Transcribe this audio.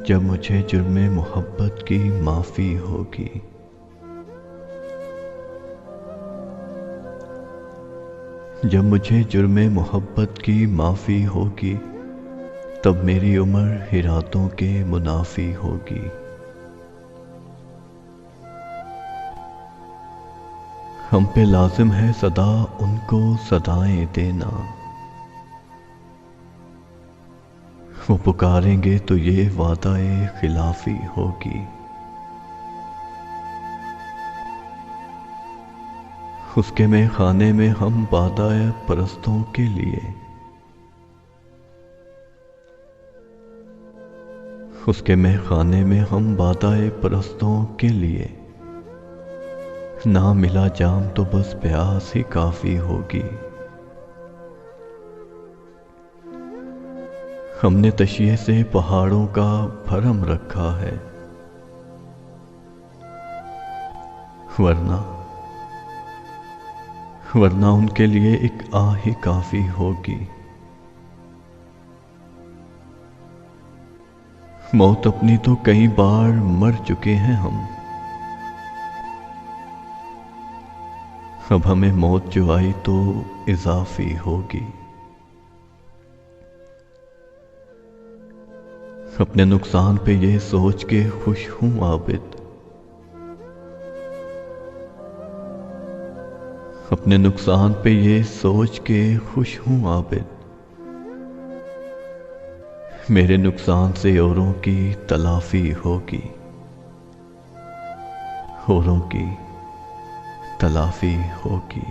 जब मुझे जुर्मे मोहब्बत की माफ़ी होगी। जब मुझे जुर्मे मोहब्बत की माफ़ी होगी, तब मेरी उम्र हिरातों के मुनाफी होगी। हम पे लाजिम है सदा उनको सदाएं देना। वो पुकारेंगे तो ये वादाए खिलाफी होगी। उसके में खाने में हम बादाए परस्तों के लिए, उसके में खाने में हम बादाए परस्तों के लिए, ना मिला जाम तो बस प्यास ही काफी होगी। हमने तशिए से पहाड़ों का भरम रखा है, वरना उनके लिए एक आह ही काफी होगी। मौत अपनी तो कई बार मर चुके हैं हम, अब हमें मौत जो आई तो इजाफी होगी। अपने नुकसान पे ये सोच के खुश हूं आबिद, अपने नुकसान पे ये सोच के खुश हूं आबिद। मेरे नुकसान से औरों की तलाफी होगी, औरों की तलाफी होगी।